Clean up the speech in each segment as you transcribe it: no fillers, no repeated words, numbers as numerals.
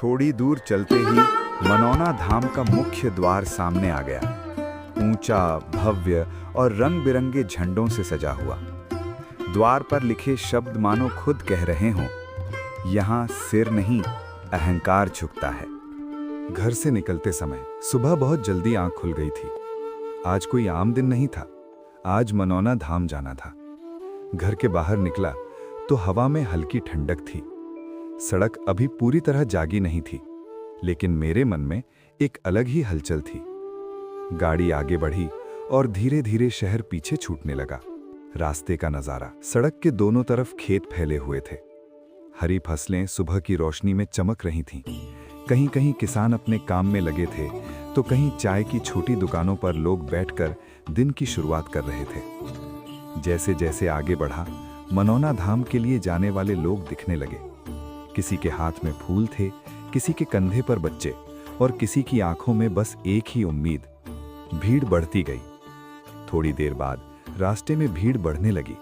थोड़ी दूर चलते ही मनौना धाम का मुख्य द्वार सामने आ गया। ऊंचा, भव्य और रंग बिरंगे झंडों से सजा हुआ। द्वार पर लिखे शब्द मानो खुद कह रहे हों, यहाँ सिर नहीं अहंकार झुकता है। घर से निकलते समय सुबह बहुत जल्दी आंख खुल गई थी। आज कोई आम दिन नहीं था, आज मनौना धाम जाना था। घर के बाहर निकला तो हवा में हल्की ठंडक थी। सड़क अभी पूरी तरह जागी नहीं थी, लेकिन मेरे मन में एक अलग ही हलचल थी। गाड़ी आगे बढ़ी और धीरे धीरे शहर पीछे छूटने लगा। रास्ते का नजारा, सड़क के दोनों तरफ खेत फैले हुए थे। हरी फसलें सुबह की रोशनी में चमक रही थीं। कहीं कहीं किसान अपने काम में लगे थे, तो कहीं चाय की छोटी दुकानों पर लोग बैठकर दिन की शुरुआत कर रहे थे। जैसे जैसे आगे बढ़ा, मनौना धाम के लिए जाने वाले लोग दिखने लगे। किसी के हाथ में फूल थे, किसी के कंधे पर बच्चे और किसी की आंखों में बस एक ही उम्मीद। भीड़ बढ़ती गई। थोड़ी देर बाद रास्ते में भीड़ बढ़ने लगी।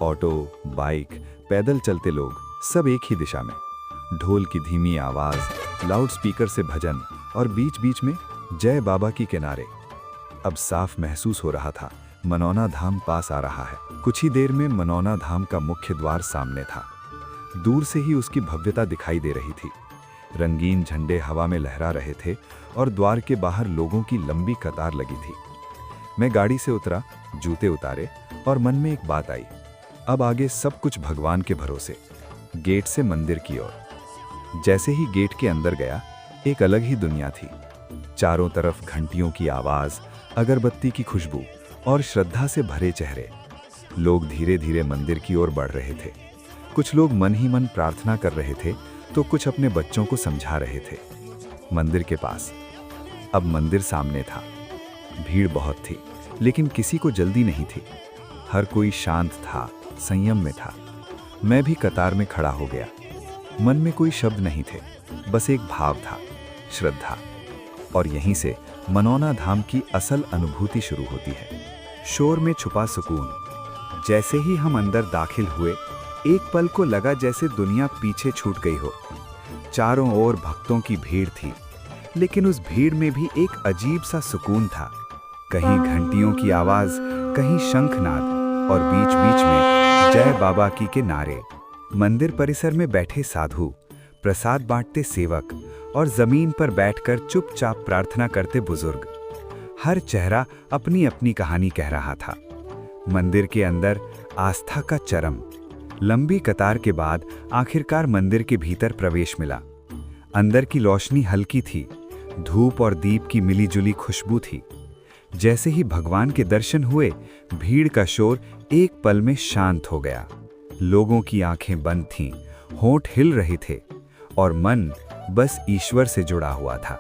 ऑटो, बाइक, पैदल चलते लोग, सब एक ही दिशा में। ढोल की धीमी आवाज, लाउडस्पीकर से भजन और बीच बीच में जय बाबा की किनारे। अब साफ महसूस हो रहा था, मनौना धाम पास आ रहा है। कुछ ही देर में मनौना धाम का मुख्य द्वार सामने था। दूर से ही उसकी भव्यता दिखाई दे रही थी। रंगीन झंडे हवा में लहरा रहे थे और द्वार के बाहर लोगों की लंबी कतार लगी थी। मैं गाड़ी से उतरा, जूते उतारे और मन में एक बात आई, अब आगे सब कुछ भगवान के भरोसे। गेट से मंदिर की ओर। जैसे ही गेट के अंदर गया, एक अलग ही दुनिया थी। चारों तरफ घंटियों की आवाज, अगरबत्ती की खुशबू और श्रद्धा से भरे चेहरे। लोग धीरे धीरे मंदिर की ओर बढ़ रहे थे। कुछ लोग मन ही मन प्रार्थना कर रहे थे, तो कुछ अपने बच्चों को समझा रहे थे। मंदिर के पास, अब मंदिर सामने था। भीड़ बहुत थी, लेकिन किसी को जल्दी नहीं थी। हर कोई शांत था, संयम में था। मैं भी कतार में खड़ा हो गया। मन में कोई शब्द नहीं थे, बस एक भाव था, श्रद्धा। और यहीं से मनौना धाम की असल अनुभूति शुरू होती है। शोर में छुपा सुकून। जैसे ही हम अंदर दाखिल हुए, एक पल को लगा जैसे दुनिया पीछे छूट गई हो। चारों ओर भक्तों की भीड़ थी, लेकिन उस भीड़ में भी एक अजीब सा सुकून था। कहीं घंटियों की आवाज, कहीं शंखनाद और बीच बीच में जय बाबा की के नारे। मंदिर परिसर में बैठे साधु, प्रसाद बांटते सेवक और जमीन पर बैठकर चुपचाप प्रार्थना करते बुजुर्ग। हर चेहरा अपनी अपनी कहानी कह रहा था। मंदिर के अंदर आस्था का चरम। लंबी कतार के बाद आखिरकार मंदिर के भीतर प्रवेश मिला। अंदर की रोशनी हल्की थी, धूप और दीप की मिलीजुली खुशबू थी। जैसे ही भगवान के दर्शन हुए, भीड़ का शोर एक पल में शांत हो गया। लोगों की आंखें बंद थीं, होंठ हिल रहे थे और मन बस ईश्वर से जुड़ा हुआ था।